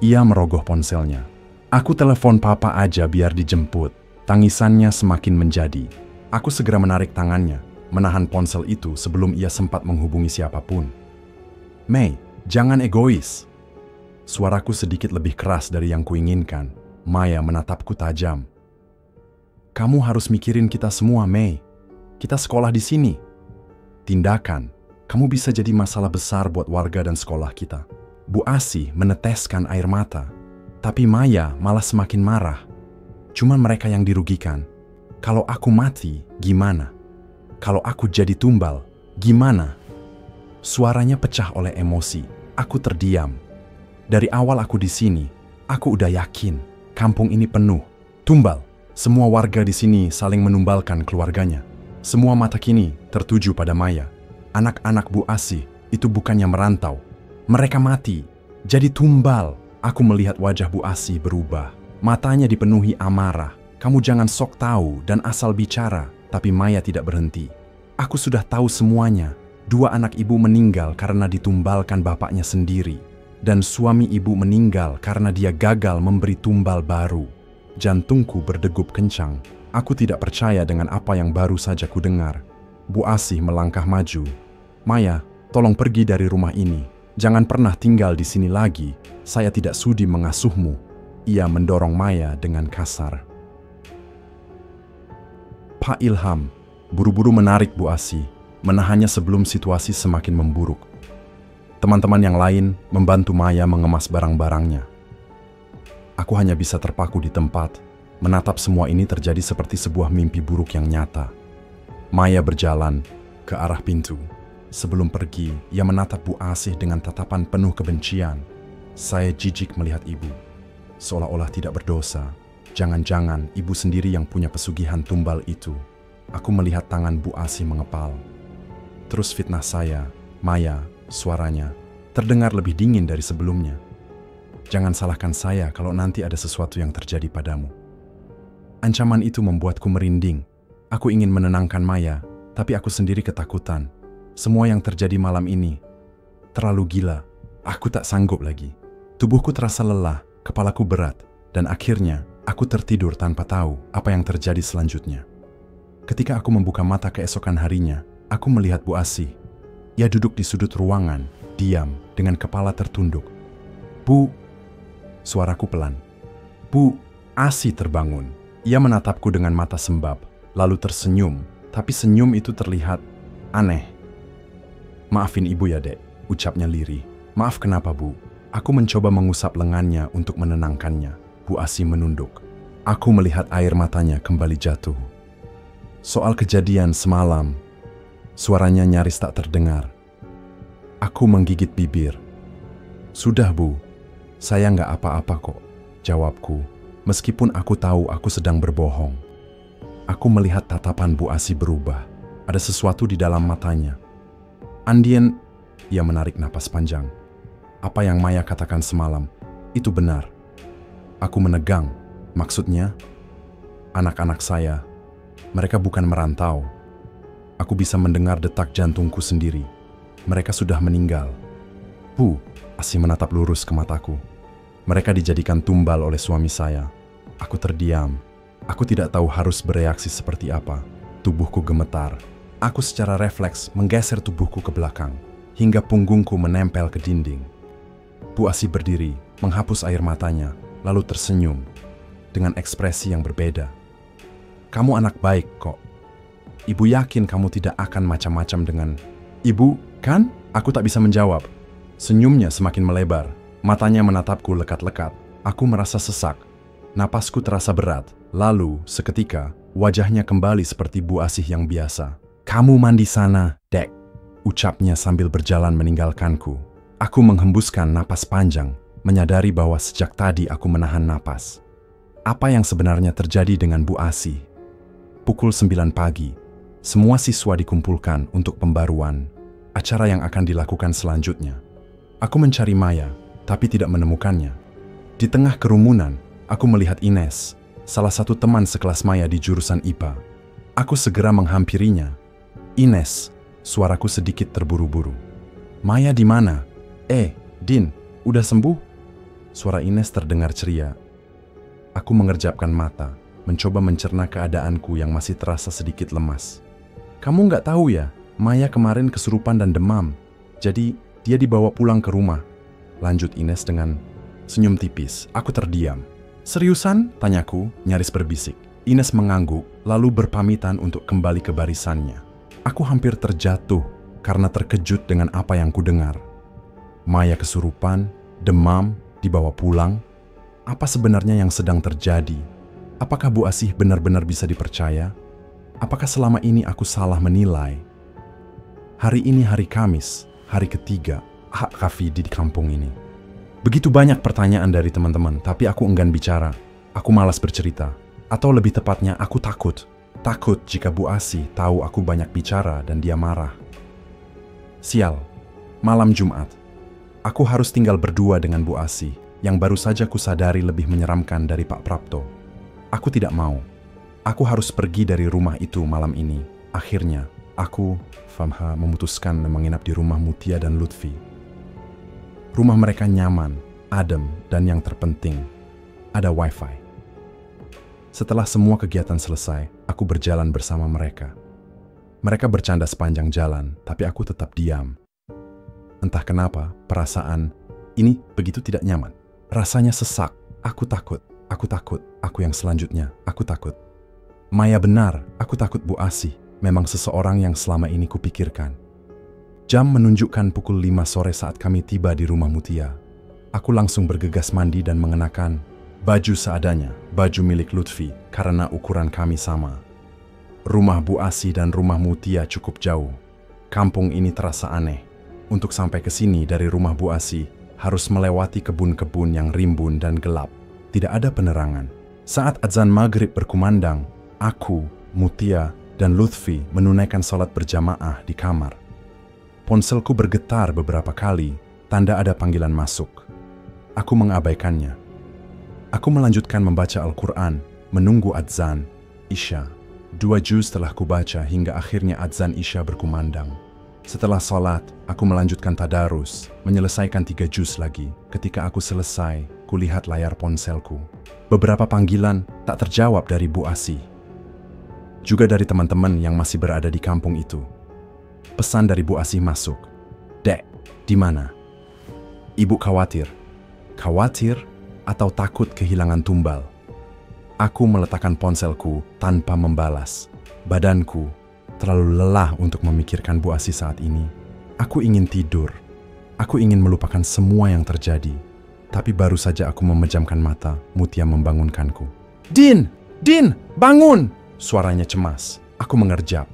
Speaker 1: Ia merogoh ponselnya. Aku telepon papa aja biar dijemput. Tangisannya semakin menjadi. Aku segera menarik tangannya, menahan ponsel itu sebelum ia sempat menghubungi siapapun. Mei, jangan egois. Suaraku sedikit lebih keras dari yang kuinginkan. Maya menatapku tajam. Kamu harus mikirin kita semua, Mei. Kita sekolah di sini. Tindakan, kamu bisa jadi masalah besar buat warga dan sekolah kita. Bu Asih meneteskan air mata, tapi Maya malah semakin marah. Cuman mereka yang dirugikan. Kalau aku mati, gimana? Kalau aku jadi tumbal, gimana? Suaranya pecah oleh emosi. Aku terdiam. Dari awal aku di sini, aku udah yakin kampung ini penuh tumbal. Semua warga di sini saling menumbalkan keluarganya. Semua mata kini tertuju pada Maya. Anak-anak Bu Asih itu bukannya merantau. Mereka mati, jadi tumbal. Aku melihat wajah Bu Asih berubah. Matanya dipenuhi amarah. Kamu jangan sok tahu dan asal bicara. Tapi Maya tidak berhenti. Aku sudah tahu semuanya. 2 anak ibu meninggal karena ditumbalkan bapaknya sendiri. Dan suami ibu meninggal karena dia gagal memberi tumbal baru. Jantungku berdegup kencang. Aku tidak percaya dengan apa yang baru saja ku dengar. Bu Asih melangkah maju. Maya, tolong pergi dari rumah ini. Jangan pernah tinggal di sini lagi. Saya tidak sudi mengasuhmu. Ia mendorong Maya dengan kasar. Pak Ilham buru-buru menarik Bu Asih, menahannya sebelum situasi semakin memburuk. Teman-teman yang lain membantu Maya mengemas barang-barangnya. Aku hanya bisa terpaku di tempat, menatap semua ini terjadi seperti sebuah mimpi buruk yang nyata. Maya berjalan ke arah pintu. Sebelum pergi, ia menatap Bu Asih dengan tatapan penuh kebencian. Saya jijik melihat ibu, seolah-olah tidak berdosa. Jangan-jangan ibu sendiri yang punya pesugihan tumbal itu. Aku melihat tangan Bu Asih mengepal. Terus fitnah saya, Maya, suaranya terdengar lebih dingin dari sebelumnya. Jangan salahkan saya kalau nanti ada sesuatu yang terjadi padamu. Ancaman itu membuatku merinding. Aku ingin menenangkan Maya, tapi aku sendiri ketakutan. Semua yang terjadi malam ini terlalu gila. Aku tak sanggup lagi. Tubuhku terasa lelah, kepalaku berat, dan akhirnya aku tertidur tanpa tahu apa yang terjadi selanjutnya. Ketika aku membuka mata keesokan harinya, aku melihat Bu Asih. Ia duduk di sudut ruangan, diam, dengan kepala tertunduk. Bu, suaraku pelan. Bu Asih terbangun. Ia menatapku dengan mata sembab, lalu tersenyum, tapi senyum itu terlihat aneh. Maafin ibu ya, Dek, ucapnya lirih. Maaf kenapa, Bu? Aku mencoba mengusap lengannya untuk menenangkannya. Bu Asih menunduk. Aku melihat air matanya kembali jatuh. Soal kejadian semalam, suaranya nyaris tak terdengar. Aku menggigit bibir. Sudah, Bu. Saya nggak apa-apa kok, jawabku. Meskipun aku tahu aku sedang berbohong. Aku melihat tatapan Bu Asih berubah. Ada sesuatu di dalam matanya. Andien, ia menarik napas panjang. Apa yang Maya katakan semalam, itu benar. Aku menegang. Maksudnya, anak-anak saya, mereka bukan merantau. Aku bisa mendengar detak jantungku sendiri. Mereka sudah meninggal. Bu, Asih menatap lurus ke mataku. Mereka dijadikan tumbal oleh suami saya. Aku terdiam. Aku tidak tahu harus bereaksi seperti apa. Tubuhku gemetar. Aku secara refleks menggeser tubuhku ke belakang. hingga punggungku menempel ke dinding. Bu Asih berdiri, menghapus air matanya, lalu tersenyum dengan ekspresi yang berbeda. "Kamu anak baik kok. Ibu yakin kamu tidak akan macam-macam dengan ibu, kan?" Aku tak bisa menjawab. Senyumnya semakin melebar, matanya menatapku lekat-lekat. Aku merasa sesak, napasku terasa berat. Lalu, seketika, wajahnya kembali seperti Bu Asih yang biasa. "Kamu mandi sana, Dek," ucapnya sambil berjalan meninggalkanku. Aku menghembuskan napas panjang, menyadari bahwa sejak tadi aku menahan napas. Apa yang sebenarnya terjadi dengan Bu Asih? Pukul 9 pagi, semua siswa dikumpulkan untuk pembaruan, acara yang akan dilakukan selanjutnya. Aku mencari Maya, tapi tidak menemukannya. Di tengah kerumunan, aku melihat Ines, salah satu teman sekelas Maya di jurusan IPA. Aku segera menghampirinya. "Ines," suaraku sedikit terburu-buru. "Maya di mana?" Din, udah sembuh?" Suara Ines terdengar ceria. Aku mengerjapkan mata, mencoba mencerna keadaanku yang masih terasa sedikit lemas. "Kamu nggak tahu ya, Maya kemarin kesurupan dan demam. Jadi, dia dibawa pulang ke rumah," lanjut Ines dengan senyum tipis. Aku terdiam. "Seriusan?" tanyaku, nyaris berbisik. Ines mengangguk, lalu berpamitan untuk kembali ke barisannya. Aku hampir terjatuh karena terkejut dengan apa yang kudengar. Maya kesurupan, demam, dibawa pulang. Apa sebenarnya yang sedang terjadi? Apakah Bu Asih benar-benar bisa dipercaya? Apakah selama ini aku salah menilai? Hari ini hari Kamis, hari ketiga HKV di kampung ini. Begitu banyak pertanyaan dari teman-teman, tapi aku enggan bicara. Aku malas bercerita. Atau lebih tepatnya, aku takut. Takut jika Bu Asih tahu aku banyak bicara dan dia marah. Sial, malam Jumat. Aku harus tinggal berdua dengan Bu Asih, yang baru saja kusadari lebih menyeramkan dari Pak Prapto. Aku tidak mau. Aku harus pergi dari rumah itu malam ini. Akhirnya, aku, Famha, memutuskan menginap di rumah Mutia dan Lutfi. Rumah mereka nyaman, adem, dan yang terpenting, ada wifi. Setelah semua kegiatan selesai, aku berjalan bersama mereka. Mereka bercanda sepanjang jalan, tapi aku tetap diam. Entah kenapa, perasaan ini begitu tidak nyaman. Rasanya sesak. Aku takut, aku yang selanjutnya, aku takut. Maya benar, aku takut Bu Asih. Memang seseorang yang selama ini kupikirkan. Jam menunjukkan pukul 5 sore saat kami tiba di rumah Mutia. Aku langsung bergegas mandi dan mengenakan baju seadanya, baju milik Lutfi, karena ukuran kami sama. Rumah Bu Asih dan rumah Mutia cukup jauh. Kampung ini terasa aneh. Untuk sampai ke sini dari rumah Bu Asih, harus melewati kebun-kebun yang rimbun dan gelap. Tidak ada penerangan. Saat azan maghrib berkumandang, aku, Mutia, dan Lutfi menunaikan sholat berjamaah di kamar. Ponselku bergetar beberapa kali, tanda ada panggilan masuk. Aku mengabaikannya. Aku melanjutkan membaca Al-Quran, menunggu azan Isya. 2 juz telah kubaca hingga akhirnya azan Isya berkumandang. Setelah sholat, aku melanjutkan tadarus, menyelesaikan 3 juz lagi. Ketika aku selesai, kulihat layar ponselku. Beberapa panggilan tak terjawab dari Bu Asih. Juga dari teman-teman yang masih berada di kampung itu. Pesan dari Bu Asih masuk. "Dek, di mana?" Ibu khawatir. Khawatir atau takut kehilangan tumbal? Aku meletakkan ponselku tanpa membalas. Badanku terlalu lelah untuk memikirkan Bu Asih saat ini. Aku ingin tidur. Aku ingin melupakan semua yang terjadi. Tapi baru saja aku memejamkan mata, Mutia membangunkanku. Din, bangun!" Suaranya cemas. Aku mengerjap.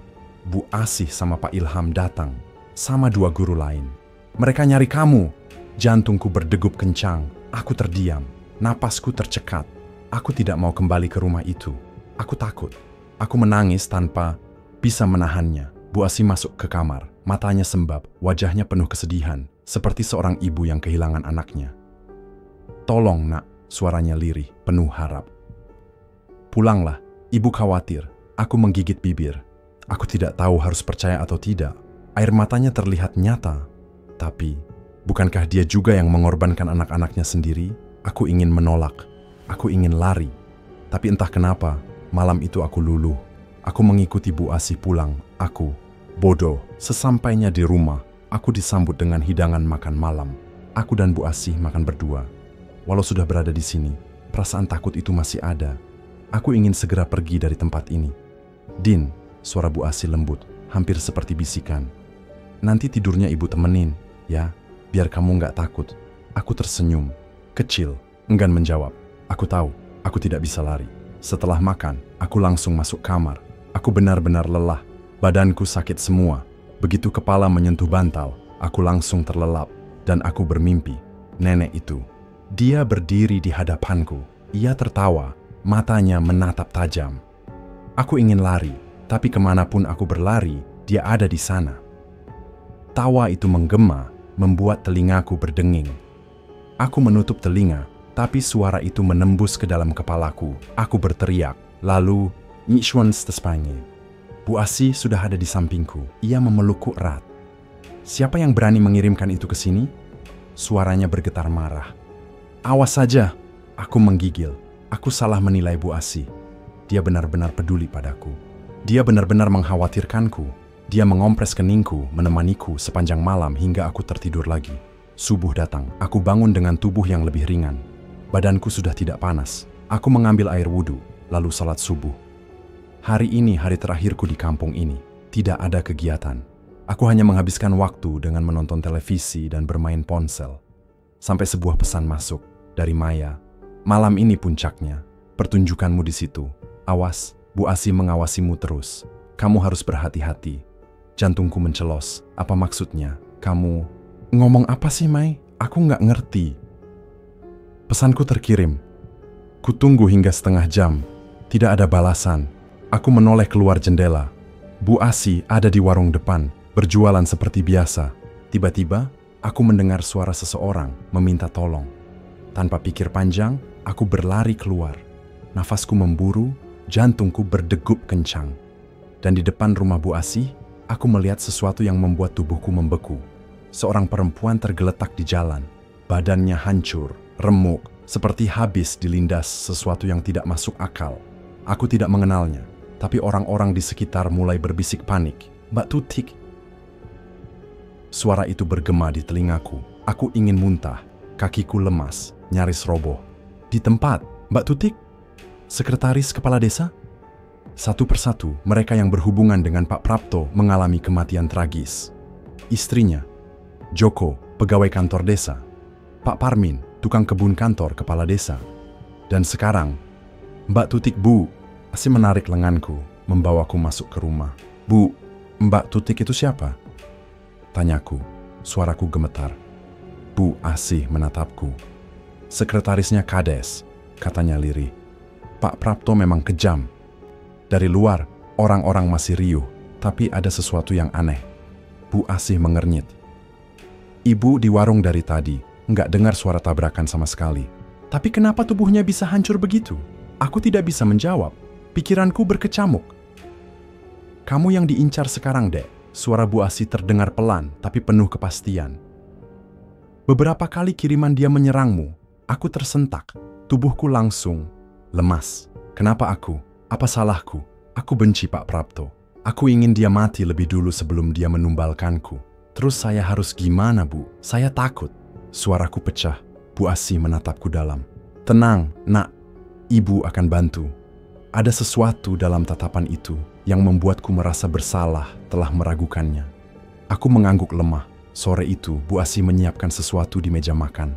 Speaker 1: Bu Asih sama Pak Ilham datang, sama 2 guru lain. "Mereka nyari kamu." Jantungku berdegup kencang. Aku terdiam. Napasku tercekat. Aku tidak mau kembali ke rumah itu. Aku takut. Aku menangis tanpa bisa menahannya. Bu Asih masuk ke kamar. Matanya sembab, wajahnya penuh kesedihan, seperti seorang ibu yang kehilangan anaknya. "Tolong, Nak," suaranya lirih, penuh harap. "Pulanglah. Ibu khawatir." Aku menggigit bibir. Aku tidak tahu harus percaya atau tidak. Air matanya terlihat nyata. Tapi, bukankah dia juga yang mengorbankan anak-anaknya sendiri? Aku ingin menolak. Aku ingin lari. Tapi entah kenapa, malam itu aku luluh. Aku mengikuti Bu Asih pulang. Aku, bodoh, sesampainya di rumah, Aku disambut dengan hidangan makan malam. Aku dan Bu Asih makan berdua. Walau sudah berada di sini, perasaan takut itu masih ada. Aku ingin segera pergi dari tempat ini. Din, suara Bu Asih lembut, hampir seperti bisikan. Nanti tidurnya ibu temenin, ya, biar kamu nggak takut. Aku tersenyum, kecil, enggan menjawab. Aku tahu, aku tidak bisa lari. Setelah makan, aku langsung masuk kamar. Aku benar-benar lelah, badanku sakit semua. Begitu kepala menyentuh bantal, aku langsung terlelap dan aku bermimpi. Nenek itu, dia berdiri di hadapanku. Ia tertawa, matanya menatap tajam. Aku ingin lari, tapi kemanapun aku berlari, dia ada di sana. Tawa itu menggema, membuat telingaku berdenging. Aku menutup telinga, tapi suara itu menembus ke dalam kepalaku. Aku berteriak, lalu Nishwan Stespangi. Bu Asih sudah ada di sampingku. Ia memelukku erat. Siapa yang berani mengirimkan itu ke sini? Suaranya bergetar marah. Awas saja, aku menggigil. Aku salah menilai Bu Asih. Dia benar-benar peduli padaku. Dia benar-benar mengkhawatirkanku. Dia mengompres keningku, menemaniku sepanjang malam hingga aku tertidur lagi. Subuh datang, aku bangun dengan tubuh yang lebih ringan. Badanku sudah tidak panas. Aku mengambil air wudhu, lalu salat subuh. Hari ini hari terakhirku di kampung ini. Tidak ada kegiatan. Aku hanya menghabiskan waktu dengan menonton televisi dan bermain ponsel. Sampai sebuah pesan masuk dari Maya. Malam ini puncaknya. Pertunjukanmu di situ. Awas, Bu Asih mengawasimu terus. Kamu harus berhati-hati. Jantungku mencelos. Apa maksudnya? Kamu ngomong apa sih, Mai? Aku nggak ngerti. Pesanku terkirim. Kutunggu hingga setengah jam. Tidak ada balasan. Aku menoleh keluar jendela. Bu Asih ada di warung depan, berjualan seperti biasa. Tiba-tiba, aku mendengar suara seseorang meminta tolong. Tanpa pikir panjang, aku berlari keluar. Nafasku memburu, jantungku berdegup kencang. Dan di depan rumah Bu Asih, aku melihat sesuatu yang membuat tubuhku membeku. Seorang perempuan tergeletak di jalan. Badannya hancur, remuk, seperti habis dilindas sesuatu yang tidak masuk akal. Aku tidak mengenalnya. Tapi orang-orang di sekitar mulai berbisik panik. Mbak Tutik. Suara itu bergema di telingaku. Aku ingin muntah. Kakiku lemas, nyaris roboh. Di tempat, Mbak Tutik? Sekretaris kepala desa? Satu persatu, mereka yang berhubungan dengan Pak Prapto mengalami kematian tragis. Istrinya, Joko, pegawai kantor desa. Pak Parmin, tukang kebun kantor kepala desa. Dan sekarang, Mbak Tutik, Bu. Asih menarik lenganku, membawaku masuk ke rumah. Bu, Mbak Tutik itu siapa? Tanyaku, suaraku gemetar. Bu Asih menatapku. Sekretarisnya Kades, katanya lirih. Pak Prapto memang kejam. Dari luar, orang-orang masih riuh, tapi ada sesuatu yang aneh. Bu Asih mengernyit. Ibu di warung dari tadi, nggak dengar suara tabrakan sama sekali. Tapi kenapa tubuhnya bisa hancur begitu? Aku tidak bisa menjawab. Pikiranku berkecamuk. Kamu yang diincar sekarang, Dek. Suara Bu Asih terdengar pelan, tapi penuh kepastian. Beberapa kali kiriman dia menyerangmu. Aku tersentak. Tubuhku langsung lemas. Kenapa aku? Apa salahku? Aku benci Pak Prapto. Aku ingin dia mati lebih dulu sebelum dia menumbalkanku. Terus saya harus gimana, Bu? Saya takut. Suaraku pecah. Bu Asih menatapku dalam. Tenang, Nak. Ibu akan bantu. Ada sesuatu dalam tatapan itu yang membuatku merasa bersalah telah meragukannya. Aku mengangguk lemah. Sore itu, Bu Asih menyiapkan sesuatu di meja makan.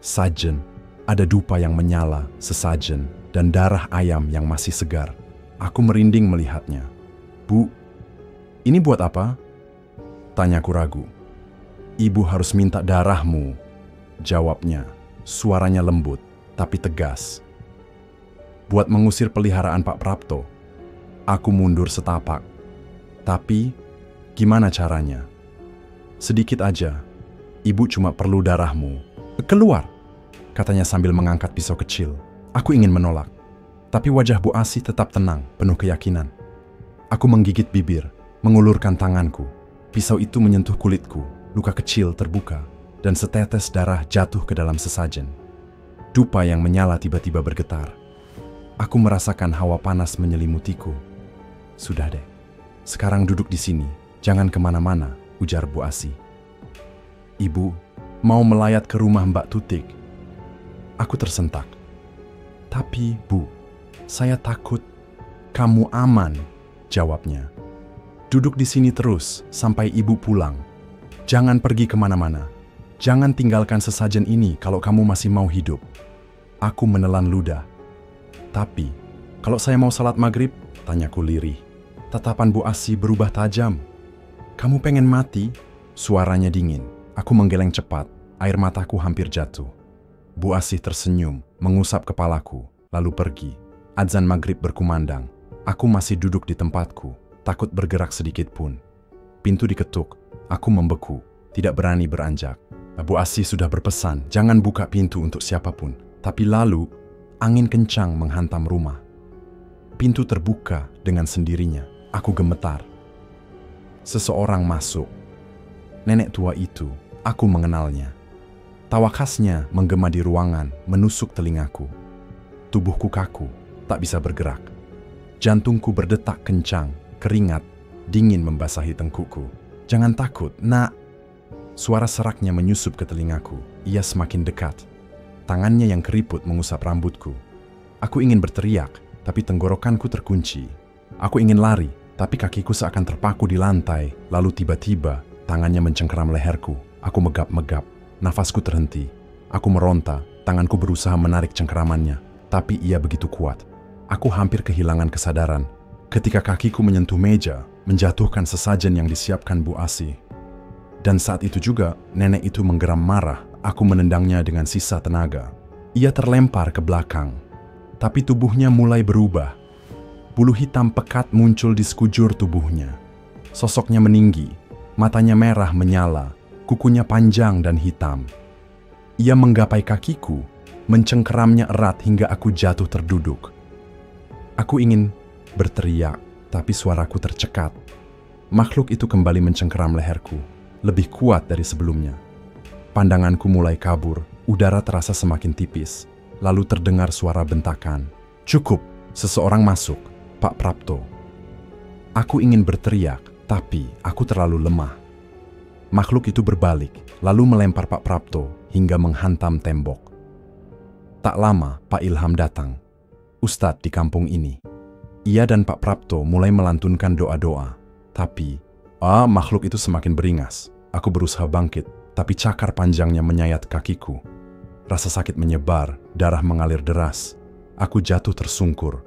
Speaker 1: Sajen, ada dupa yang menyala, sesajen, dan darah ayam yang masih segar. Aku merinding melihatnya. Bu, ini buat apa? Tanyaku ragu. Ibu harus minta darahmu, jawabnya. Suaranya lembut, tapi tegas. Buat mengusir peliharaan Pak Prapto. Aku mundur setapak. Tapi, gimana caranya? Sedikit aja. Ibu cuma perlu darahmu. Keluar, katanya sambil mengangkat pisau kecil. Aku ingin menolak. Tapi wajah Bu Asih tetap tenang, penuh keyakinan. Aku menggigit bibir, mengulurkan tanganku. Pisau itu menyentuh kulitku, luka kecil terbuka, dan setetes darah jatuh ke dalam sesajen. Dupa yang menyala tiba-tiba bergetar. Aku merasakan hawa panas menyelimutiku. Sudah deh, sekarang duduk di sini, jangan kemana-mana, ujar Bu Asih. Ibu, mau melayat ke rumah Mbak Tutik. Aku tersentak. Tapi, Bu, saya takut. Kamu aman, jawabnya. Duduk di sini terus sampai ibu pulang. Jangan pergi kemana-mana. Jangan tinggalkan sesajen ini kalau kamu masih mau hidup. Aku menelan ludah. Tapi, kalau saya mau salat maghrib, tanyaku lirih. Tatapan Bu Asih berubah tajam. Kamu pengen mati? Suaranya dingin. Aku menggeleng cepat. Air mataku hampir jatuh. Bu Asih tersenyum, mengusap kepalaku, lalu pergi. Adzan maghrib berkumandang. Aku masih duduk di tempatku, takut bergerak sedikit pun. Pintu diketuk. Aku membeku, tidak berani beranjak. Bu Asih sudah berpesan, jangan buka pintu untuk siapapun. Tapi lalu, angin kencang menghantam rumah. Pintu terbuka dengan sendirinya. Aku gemetar. Seseorang masuk. Nenek tua itu, aku mengenalnya. Tawa khasnya menggema di ruangan, menusuk telingaku. Tubuhku kaku, tak bisa bergerak. Jantungku berdetak kencang, keringat, dingin membasahi tengkukku. Jangan takut, nak. Suara seraknya menyusup ke telingaku. Ia semakin dekat. Tangannya yang keriput mengusap rambutku. Aku ingin berteriak, tapi tenggorokanku terkunci. Aku ingin lari, tapi kakiku seakan terpaku di lantai. Lalu tiba-tiba, tangannya mencengkeram leherku. Aku megap-megap. Nafasku terhenti. Aku meronta, tanganku berusaha menarik cengkeramannya. Tapi ia begitu kuat. Aku hampir kehilangan kesadaran. Ketika kakiku menyentuh meja, menjatuhkan sesajen yang disiapkan Bu Asih. Dan saat itu juga, nenek itu menggeram marah. Aku menendangnya dengan sisa tenaga. Ia terlempar ke belakang. Tapi tubuhnya mulai berubah. Bulu hitam pekat muncul di sekujur tubuhnya. Sosoknya meninggi. Matanya merah menyala. Kukunya panjang dan hitam. Ia menggapai kakiku, mencengkeramnya erat hingga aku jatuh terduduk. Aku ingin berteriak, tapi suaraku tercekat. Makhluk itu kembali mencengkeram leherku. Lebih kuat dari sebelumnya. Pandanganku mulai kabur, udara terasa semakin tipis. Lalu terdengar suara bentakan. Cukup, seseorang masuk, Pak Prapto. Aku ingin berteriak, tapi aku terlalu lemah. Makhluk itu berbalik, lalu melempar Pak Prapto hingga menghantam tembok. Tak lama, Pak Ilham datang. Ustadz di kampung ini. Ia dan Pak Prapto mulai melantunkan doa-doa. Tapi, makhluk itu semakin beringas. Aku berusaha bangkit, tapi cakar panjangnya menyayat kakiku. Rasa sakit menyebar, darah mengalir deras. Aku jatuh tersungkur.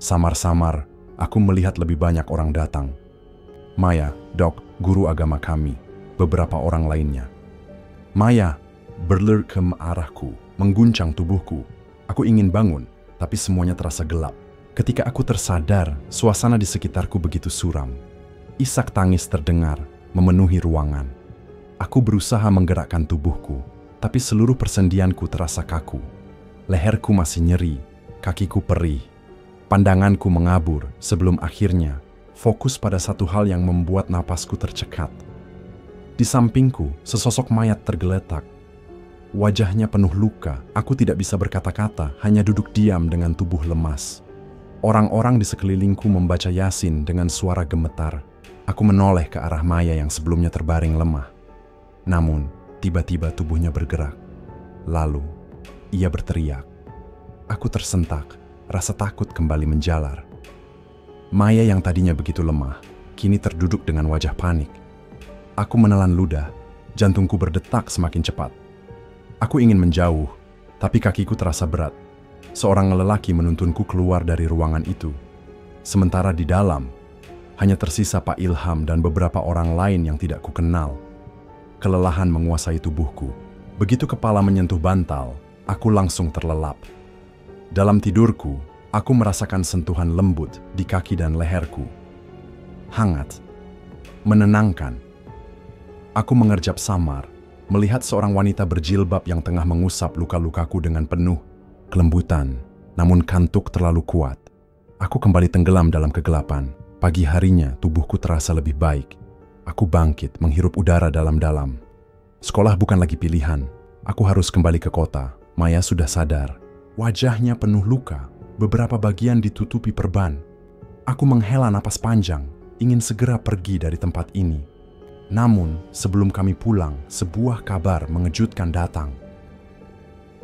Speaker 1: Samar-samar, aku melihat lebih banyak orang datang. Maya, Dok, guru agama kami, beberapa orang lainnya. Maya berlari ke arahku, mengguncang tubuhku. Aku ingin bangun, tapi semuanya terasa gelap. Ketika aku tersadar, suasana di sekitarku begitu suram. Isak tangis terdengar, memenuhi ruangan. Aku berusaha menggerakkan tubuhku, tapi seluruh persendianku terasa kaku. Leherku masih nyeri, kakiku perih. Pandanganku mengabur sebelum akhirnya fokus pada satu hal yang membuat napasku tercekat. Di sampingku, sesosok mayat tergeletak. Wajahnya penuh luka, aku tidak bisa berkata-kata, hanya duduk diam dengan tubuh lemas. Orang-orang di sekelilingku membaca Yasin dengan suara gemetar. Aku menoleh ke arah Maya yang sebelumnya terbaring lemah. Namun, tiba-tiba tubuhnya bergerak. Lalu, ia berteriak. Aku tersentak, rasa takut kembali menjalar. Maya yang tadinya begitu lemah, kini terduduk dengan wajah panik. Aku menelan ludah, jantungku berdetak semakin cepat. Aku ingin menjauh, tapi kakiku terasa berat. Seorang lelaki menuntunku keluar dari ruangan itu. Sementara di dalam, hanya tersisa Pak Ilham dan beberapa orang lain yang tidak kukenal. Kelelahan menguasai tubuhku. Begitu kepala menyentuh bantal, aku langsung terlelap. Dalam tidurku, aku merasakan sentuhan lembut di kaki dan leherku. Hangat, menenangkan. Aku mengerjap samar, melihat seorang wanita berjilbab yang tengah mengusap luka-lukaku dengan penuh kelembutan, namun kantuk terlalu kuat. Aku kembali tenggelam dalam kegelapan. Pagi harinya, tubuhku terasa lebih baik. Aku bangkit, menghirup udara dalam-dalam. Sekolah bukan lagi pilihan. Aku harus kembali ke kota. Maya sudah sadar. Wajahnya penuh luka, beberapa bagian ditutupi perban. Aku menghela napas panjang, ingin segera pergi dari tempat ini. Namun, sebelum kami pulang, sebuah kabar mengejutkan datang.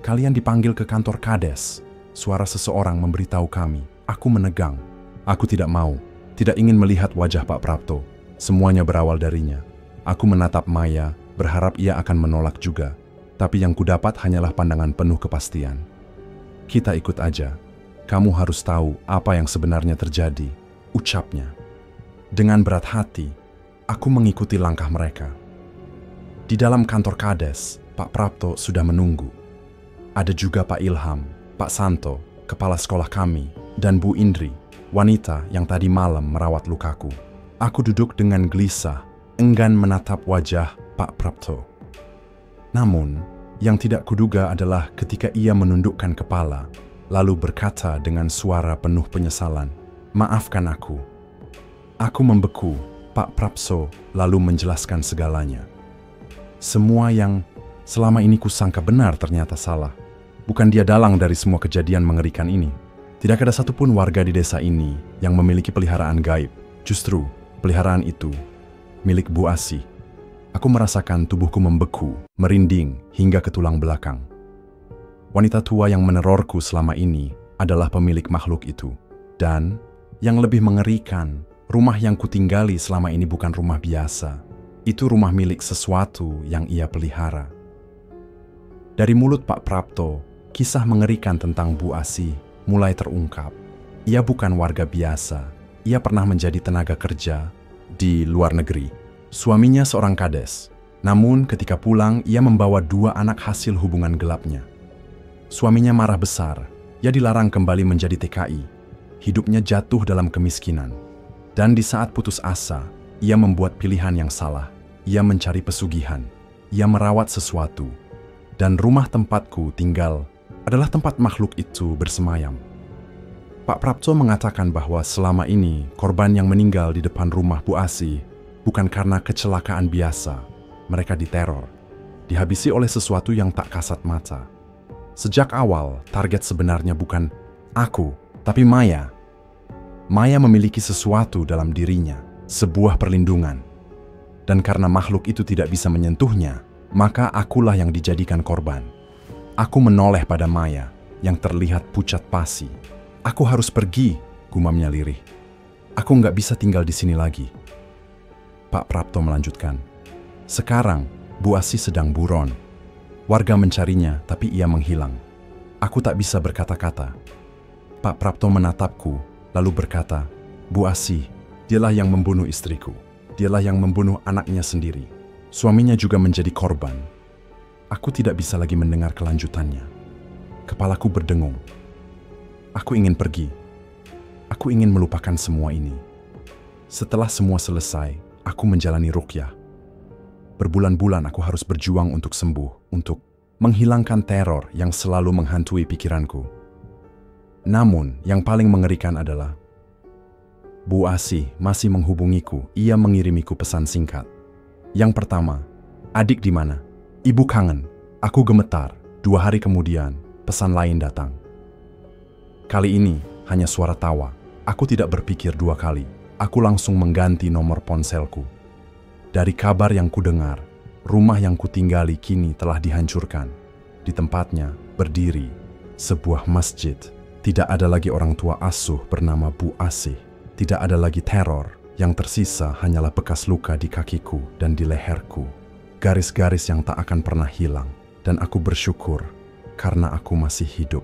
Speaker 1: Kalian dipanggil ke kantor Kades. Suara seseorang memberitahu kami. Aku menegang. Aku tidak mau, tidak ingin melihat wajah Pak Prapto. Semuanya berawal darinya. Aku menatap Maya, berharap ia akan menolak juga. Tapi yang kudapat hanyalah pandangan penuh kepastian. Kita ikut aja. Kamu harus tahu apa yang sebenarnya terjadi, ucapnya. Dengan berat hati, aku mengikuti langkah mereka. Di dalam kantor Kades, Pak Prapto sudah menunggu. Ada juga Pak Ilham, Pak Santo, kepala sekolah kami, dan Bu Indri, wanita yang tadi malam merawat lukaku. Aku duduk dengan gelisah, enggan menatap wajah Pak Prapto. Namun, yang tidak kuduga adalah ketika ia menundukkan kepala, lalu berkata dengan suara penuh penyesalan, "Maafkan aku." Aku membeku. Pak Prapto lalu menjelaskan segalanya. Semua yang selama ini kusangka benar ternyata salah. Bukan dia dalang dari semua kejadian mengerikan ini. Tidak ada satupun warga di desa ini yang memiliki peliharaan gaib. Justru, peliharaan itu milik Bu Asih. Aku merasakan tubuhku membeku, merinding hingga ke tulang belakang. Wanita tua yang menerorku selama ini adalah pemilik makhluk itu. Dan yang lebih mengerikan, rumah yang kutinggali selama ini bukan rumah biasa. Itu rumah milik sesuatu yang ia pelihara. Dari mulut Pak Prapto, kisah mengerikan tentang Bu Asih mulai terungkap. Ia bukan warga biasa. Ia pernah menjadi tenaga kerja di luar negeri. Suaminya seorang kades. Namun ketika pulang, ia membawa 2 anak hasil hubungan gelapnya. Suaminya marah besar. Ia dilarang kembali menjadi TKI. Hidupnya jatuh dalam kemiskinan. Dan di saat putus asa, ia membuat pilihan yang salah. Ia mencari pesugihan. Ia merawat sesuatu. Dan rumah tempatku tinggal adalah tempat makhluk itu bersemayam. Pak Prapto mengatakan bahwa selama ini korban yang meninggal di depan rumah Bu Asih bukan karena kecelakaan biasa. Mereka diteror, dihabisi oleh sesuatu yang tak kasat mata. Sejak awal, target sebenarnya bukan aku, tapi Maya. Maya memiliki sesuatu dalam dirinya, sebuah perlindungan. Dan karena makhluk itu tidak bisa menyentuhnya, maka akulah yang dijadikan korban. Aku menoleh pada Maya, yang terlihat pucat pasi. Aku harus pergi, gumamnya lirih. Aku nggak bisa tinggal di sini lagi. Pak Prapto melanjutkan. Sekarang, Bu Asih sedang buron. Warga mencarinya, tapi ia menghilang. Aku tak bisa berkata-kata. Pak Prapto menatapku, lalu berkata, Bu Asih, dialah yang membunuh istriku. Dialah yang membunuh anaknya sendiri. Suaminya juga menjadi korban. Aku tidak bisa lagi mendengar kelanjutannya. Kepalaku berdengung. Aku ingin pergi. Aku ingin melupakan semua ini. Setelah semua selesai, aku menjalani ruqyah. Berbulan-bulan aku harus berjuang untuk sembuh, untuk menghilangkan teror yang selalu menghantui pikiranku. Namun, yang paling mengerikan adalah Bu Asih masih menghubungiku. Ia mengirimiku pesan singkat. Yang pertama, adik di mana? Ibu kangen. Aku gemetar. 2 hari kemudian, pesan lain datang. Kali ini, hanya suara tawa. Aku tidak berpikir 2 kali. Aku langsung mengganti nomor ponselku. Dari kabar yang kudengar, rumah yang kutinggali kini telah dihancurkan. Di tempatnya berdiri sebuah masjid. Tidak ada lagi orang tua asuh bernama Bu Asih. Tidak ada lagi teror. Yang tersisa hanyalah bekas luka di kakiku dan di leherku. Garis-garis yang tak akan pernah hilang. Dan aku bersyukur karena aku masih hidup.